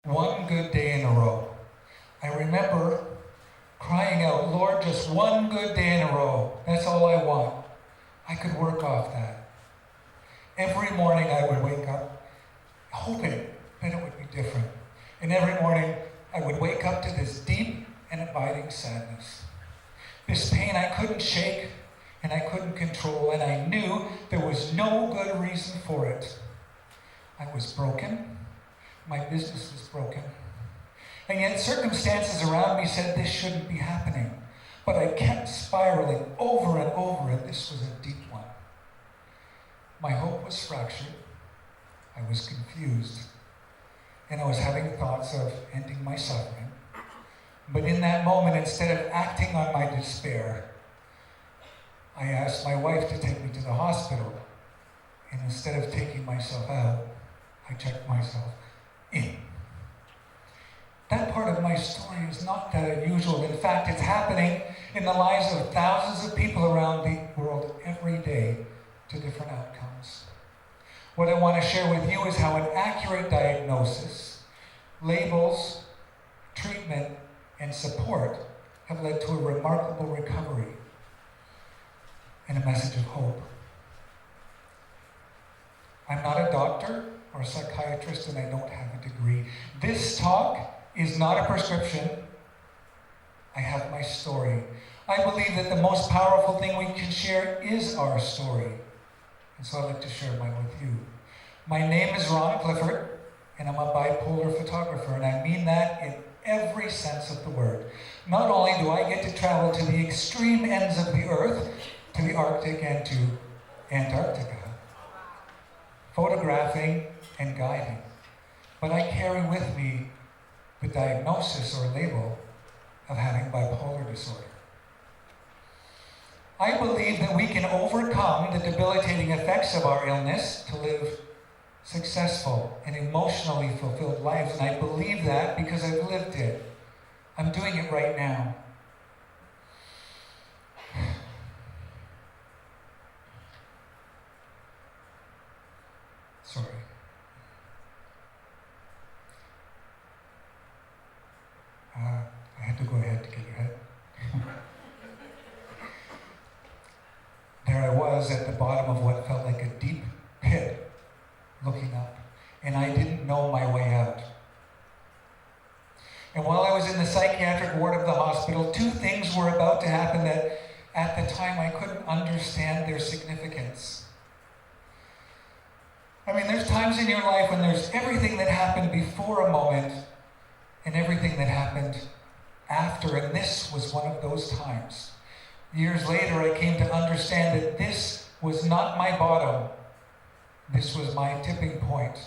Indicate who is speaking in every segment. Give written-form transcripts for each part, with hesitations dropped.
Speaker 1: One good day in a row. I remember crying out, Lord, just one good day in a row. That's all I want. I could work off that. Every morning I would wake up hoping that it would be different. And every morning I would wake up to this deep and abiding sadness. This pain I couldn't shake and I couldn't control, and I knew there was no good reason for it. I was broken. My business was broken. And yet circumstances around me said this shouldn't be happening. But I kept spiraling over and over, and this was a deep one. My hope was fractured. I was confused. And I was having thoughts of ending my suffering. But in that moment, instead of acting on my despair, I asked my wife to take me to the hospital. And instead of taking myself out, I checked myself in. That part of my story is not that unusual. In fact, it's happening in the lives of thousands of people around the world every day to different outcomes. What I want to share with you is how an accurate diagnosis, labels, treatment, and support have led to a remarkable recovery and a message of hope. I'm not a doctor or a psychiatrist, and I don't have a degree. This talk is not a prescription. I have my story. I believe that the most powerful thing we can share is our story. And so I'd like to share mine with you. My name is Clifford, and I'm a bipolar photographer, and I mean that in every sense of the word. Not only do I get to travel to the extreme ends of the earth, to the Arctic and to Antarctica, photographing and guiding, but I carry with me the diagnosis or label of having bipolar disorder. I believe that we can overcome the debilitating effects of our illness to live successful and emotionally fulfilled lives, and I believe that because I've lived it. I'm doing it right now. Sorry. I had to go ahead to get ahead. There I was at the bottom of what felt like a deep pit, looking up, and I didn't know my way out. And while I was in the psychiatric ward of the hospital, two things were about to happen that at the time I couldn't understand their significance. I mean, there's times in your life when there's everything that happened before a moment and everything that happened after, and this was one of those times. Years later, I came to understand that this was not my bottom. This was my tipping point.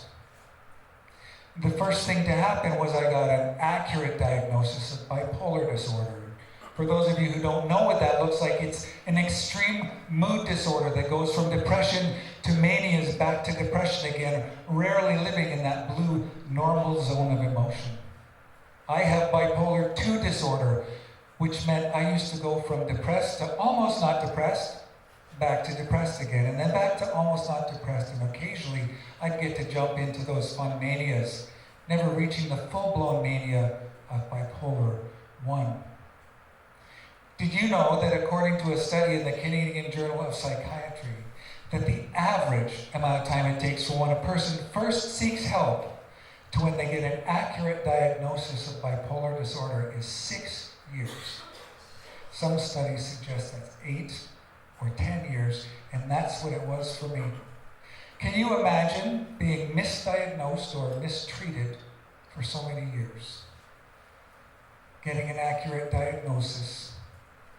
Speaker 1: The first thing to happen was I got an accurate diagnosis of bipolar disorder. For those of you who don't know what that looks like, it's an extreme mood disorder that goes from depression to manias back to depression again, rarely living in that blue normal zone of emotion. I have bipolar 2 disorder, which meant I used to go from depressed to almost not depressed, back to depressed again, and then back to almost not depressed, and occasionally I'd get to jump into those fun manias, never reaching the full-blown mania of bipolar 1. Did you know that according to a study in the Canadian Journal of Psychiatry, that the average amount of time it takes from when a person first seeks help to when they get an accurate diagnosis of bipolar disorder is 6 years? Some studies suggest that's 8 or 10 years, and that's what it was for me. Can you imagine being misdiagnosed or mistreated for so many years? Getting an accurate diagnosis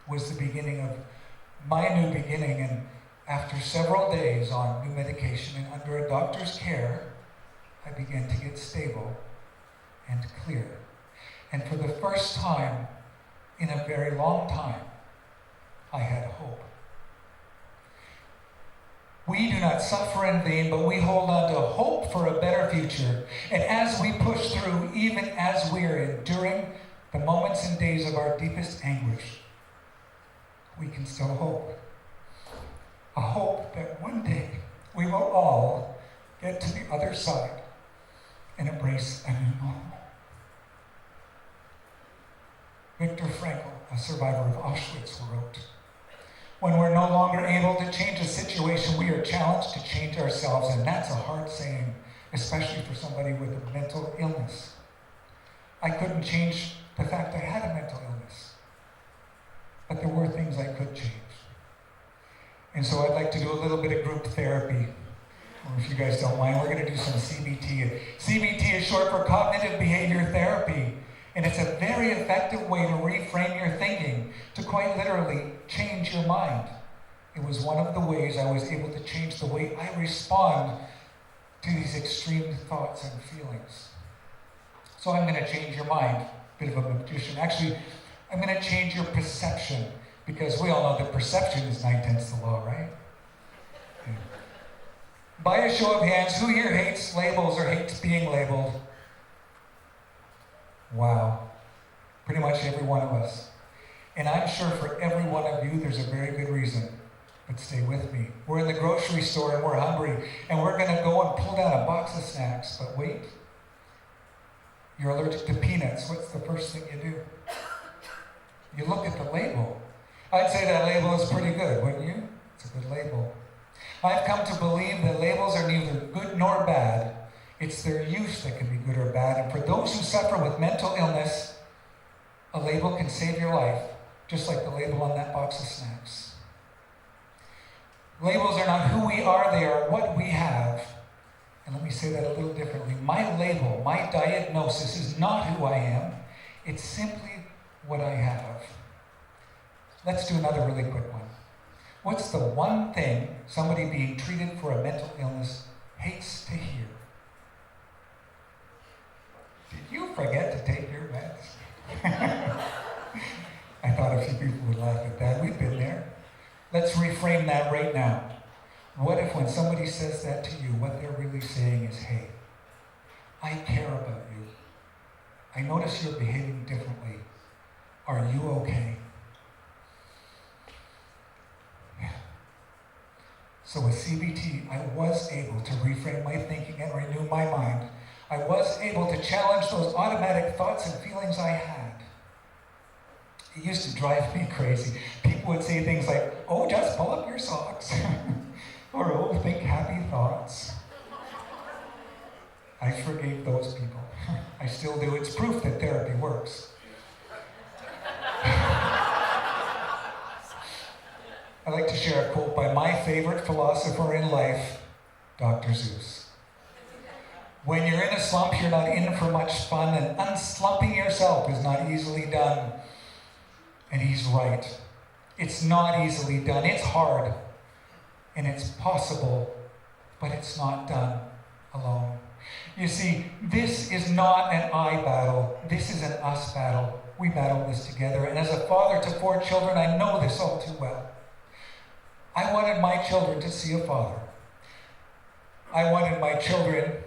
Speaker 1: was the beginning of my new beginning, and after several days on new medication and under a doctor's care, I began to get stable and clear. And for the first time in a very long time, I had hope. We do not suffer in vain, but we hold on to hope for a better future. And as we push through, even as we are enduring the moments and days of our deepest anguish, we can still hope. A hope that one day we will all get to the other side and embrace a new normal. Viktor Frankl, a survivor of Auschwitz, wrote, "When we're no longer able to change a situation, we are challenged to change ourselves," and that's a hard saying, especially for somebody with a mental illness. I couldn't change the fact I had a mental illness, but there were things I could change. And so I'd like to do a little bit of group therapy. Or if you guys don't mind, we're going to do some CBT. CBT is short for cognitive behavior therapy. And it's a very effective way to reframe your thinking, to quite literally change your mind. It was one of the ways I was able to change the way I respond to these extreme thoughts and feelings. So I'm going to change your mind. Bit of a magician. Actually, I'm going to change your perception, because we all know that perception is 9/10 the law, right? Okay. By a show of hands, who here hates labels or hates being labeled? Wow. Pretty much every one of us. And I'm sure for every one of you, there's a very good reason. But stay with me. We're in the grocery store and we're hungry, and we're going to go and pull down a box of snacks. But wait, you're allergic to peanuts. What's the first thing you do? You look at the label. I'd say that label is pretty good, wouldn't you? It's a good label. I've come to believe that labels are neither good nor bad. It's their use that can be good or bad. And for those who suffer with mental illness, a label can save your life, just like the label on that box of snacks. Labels are not who we are, they are what we have. And let me say that a little differently. My label, my diagnosis is not who I am. It's simply what I have. Let's do another really quick one. What's the one thing somebody being treated for a mental illness hates to hear? Did you forget to take your meds? I thought a few people would laugh at that. We've been there. Let's reframe that right now. What if when somebody says that to you, what they're really saying is, hey, I care about you. I notice you're behaving differently. Are you okay? Yeah. So with CBT, I was able to reframe my thinking and renew my mind. I was able to challenge those automatic thoughts and feelings I had. It used to drive me crazy. People would say things like, oh, just pull up your socks. Or, oh, think happy thoughts. I forgave those people. I still do. It's proof that therapy works. I'd like to share a quote by my favorite philosopher in life, Dr. Seuss. When you're in a slump, you're not in for much fun, and unslumping yourself is not easily done. And he's right. It's not easily done. It's hard. And it's possible, but it's not done alone. You see, this is not an I battle. This is an us battle. We battle this together. And as a father to 4 children, I know this all too well. I wanted my children to see a father. I wanted my children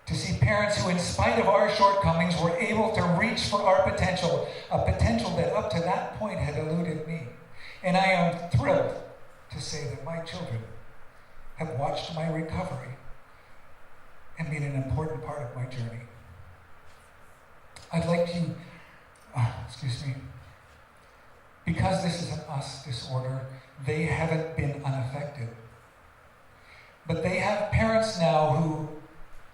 Speaker 1: to see parents who, in spite of our shortcomings, were able to reach for our potential, a potential that up to that point had eluded me. And I am thrilled to say that my children have watched my recovery and been an important part of my journey. I'd like to, because this is an us disorder, they haven't been unaffected. But they have parents now who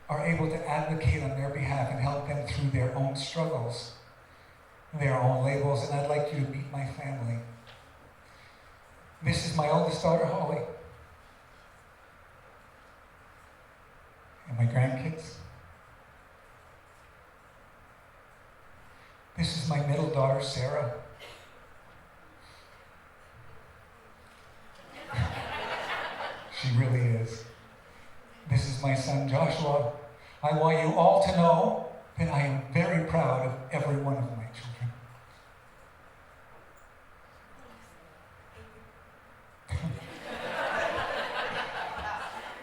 Speaker 1: are able to advocate on their behalf and help them through their own struggles, their own labels, and I'd like you to meet my family. This is my oldest daughter, Holly. And my grandkids. This is my middle daughter, Sarah. She really is. This is my son, Joshua. I want you all to know that I am very proud of every one of my children.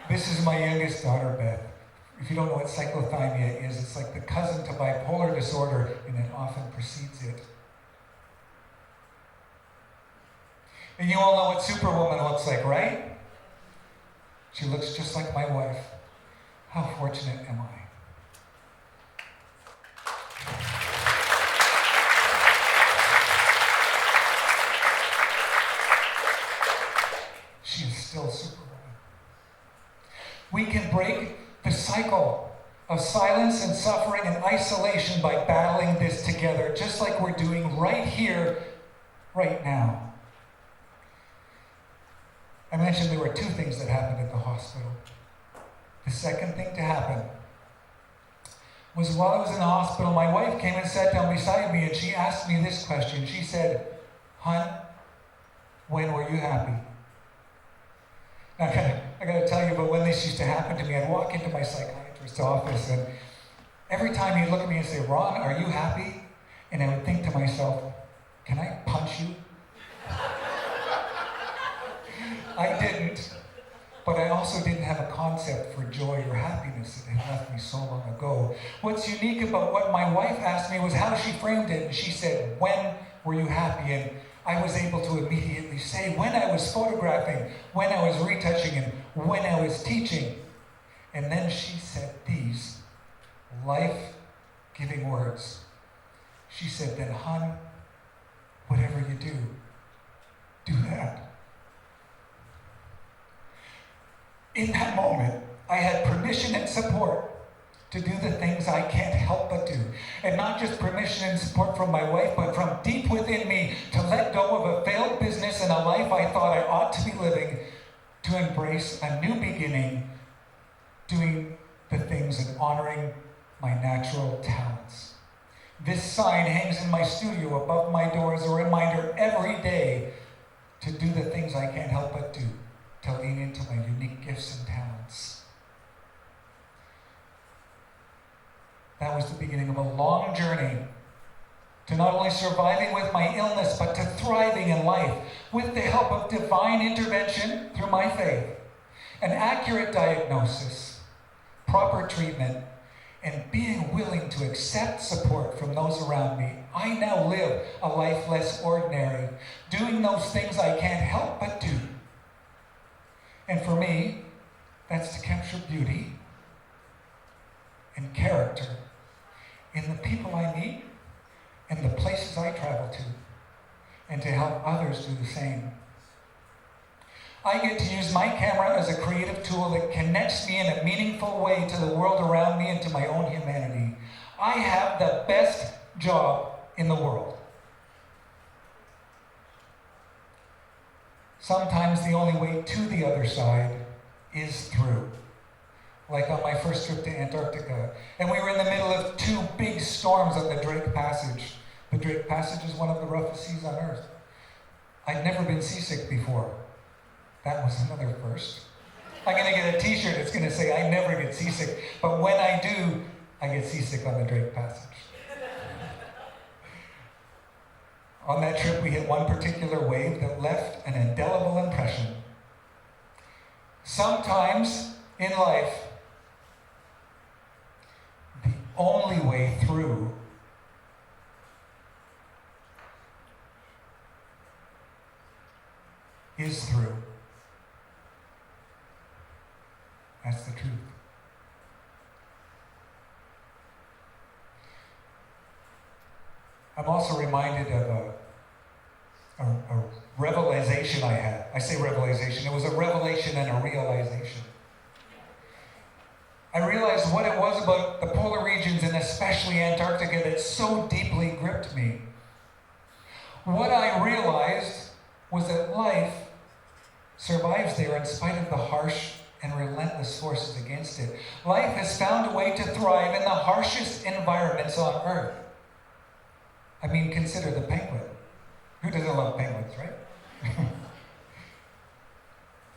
Speaker 1: This is my youngest daughter, Beth. If you don't know what cyclothymia is, it's like the cousin to bipolar disorder, and it often precedes it. And you all know what Superwoman looks like, right? She looks just like my wife. How fortunate am I? We can break the cycle of silence and suffering and isolation by battling this together, just like we're doing right here, right now. I mentioned there were 2 things that happened at the hospital. The second thing to happen was while I was in the hospital, my wife came and sat down beside me and she asked me this question. She said, "Hon, when were you happy?" Now, I got to tell you, but when this used to happen to me, I'd walk into my psychiatrist's office and every time he'd look at me and say, "Ron, are you happy?" And I would think to myself, "Can I punch you?" I didn't, but I also didn't have a concept for joy or happiness that had left me so long ago. What's unique about what my wife asked me was how she framed it. And she said, "When were you happy?" And I was able to immediately say when I was photographing, when I was retouching, and when I was teaching. And then she said these life-giving words. She said, "Then, hon, whatever you do that." In that moment, I had permission and support to do the things I can't help but do. And not just permission and support from my wife, but from deep within me to let go of a failed business and a life I thought I ought to be living, to embrace a new beginning, doing the things and honoring my natural talents. This sign hangs in my studio above my door as a reminder every day to do the things I can't help but do, to lean into my unique gifts and talents. That was the beginning of a long journey to not only surviving with my illness, but to thriving in life with the help of divine intervention through my faith, an accurate diagnosis, proper treatment, and being willing to accept support from those around me. I now live a life less ordinary, doing those things I can't help but do. And for me, that's to capture beauty and character in the people I meet and the places I travel to, and to help others do the same. I get to use my camera as a creative tool that connects me in a meaningful way to the world around me and to my own humanity. I have the best job in the world. Sometimes the only way to the other side is through. Like on my first trip to Antarctica, and we were in the middle of 2 big storms on the Drake Passage. The Drake Passage is one of the roughest seas on Earth. I'd never been seasick before. That was another first. I'm gonna get a t-shirt that's gonna say, "I never get seasick," but when I do, I get seasick on the Drake Passage. On that trip, we hit one particular wave that left an indelible impression. Sometimes in life, the only way through is through. That's the truth. I'm also reminded of a revelation I had. I say revelation. It was a revelation and a realization. I realized what it was about the polar regions and especially Antarctica that so deeply gripped me. What I realized was that life survives there in spite of the harsh and relentless forces against it. Life has found a way to thrive in the harshest environments on Earth. I mean, consider the penguin. Who doesn't love penguins, right?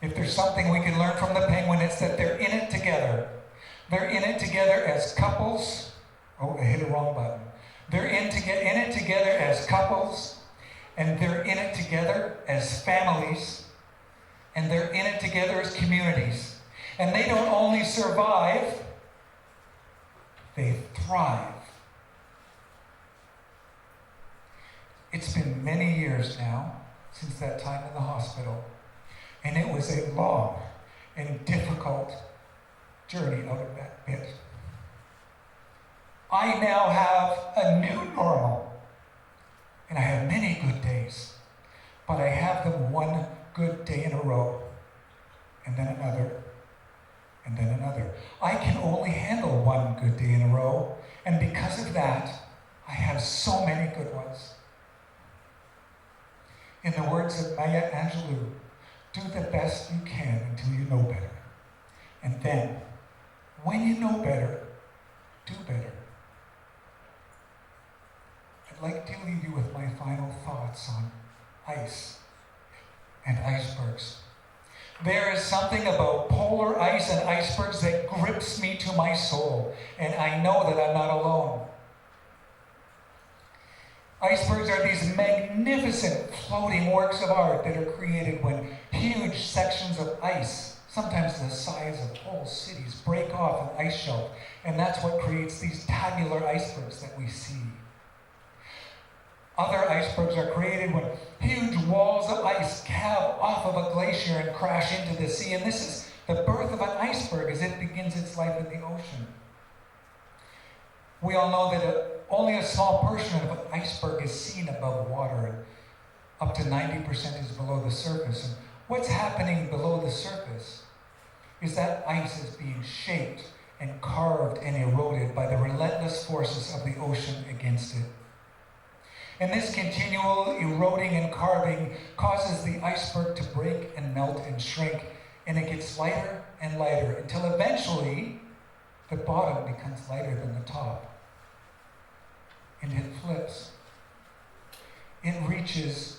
Speaker 1: If there's something we can learn from the penguin, it's that they're in it together. They're in it together as couples. Oh, I hit a wrong button. They're in it together as couples, and they're in it together as families, and they're in it together as communities. And they don't only survive, they thrive. It's been many years now since that time in the hospital, and it was a long and difficult journey out of that pit. I now have a new normal, and I have many good days, but I have them one good day in a row, and then another, and then another. I can only handle one good day in a row, and because of that, I have so many good ones. In the words of Maya Angelou, do the best you can until you know better. And then, when you know better, do better. I'd like to leave you with my final thoughts on ice and icebergs. There is something about polar ice and icebergs that grips me to my soul, and I know that I'm not alone. Icebergs are these magnificent floating works of art that are created when huge sections of ice, sometimes the size of whole cities, break off an ice shelf, and that's what creates these tabular icebergs that we see. Other icebergs are created when huge walls of ice calve off of a glacier and crash into the sea, and this is the birth of an iceberg as it begins its life in the ocean. We all know that only a small portion of an iceberg is seen above water, and up to 90% is below the surface. And what's happening below the surface is that ice is being shaped and carved and eroded by the relentless forces of the ocean against it. And this continual eroding and carving causes the iceberg to break and melt and shrink, and it gets lighter and lighter until eventually the bottom becomes lighter than the top. And it flips. It reaches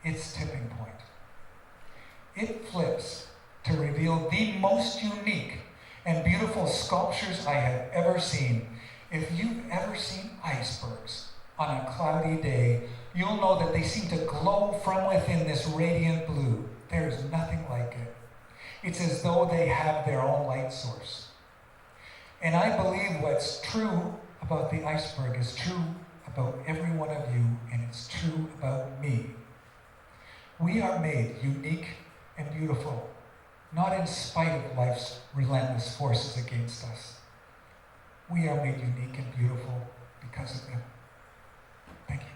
Speaker 1: its tipping point. It flips to reveal the most unique and beautiful sculptures I have ever seen. If you've ever seen icebergs on a cloudy day, you'll know that they seem to glow from within this radiant blue. There is nothing like it. It's as though they have their own light source. And I believe what's true about the iceberg is true about every one of you, and it's true about me. We are made unique and beautiful, not in spite of life's relentless forces against us. We are made unique and beautiful because of them. Thank you.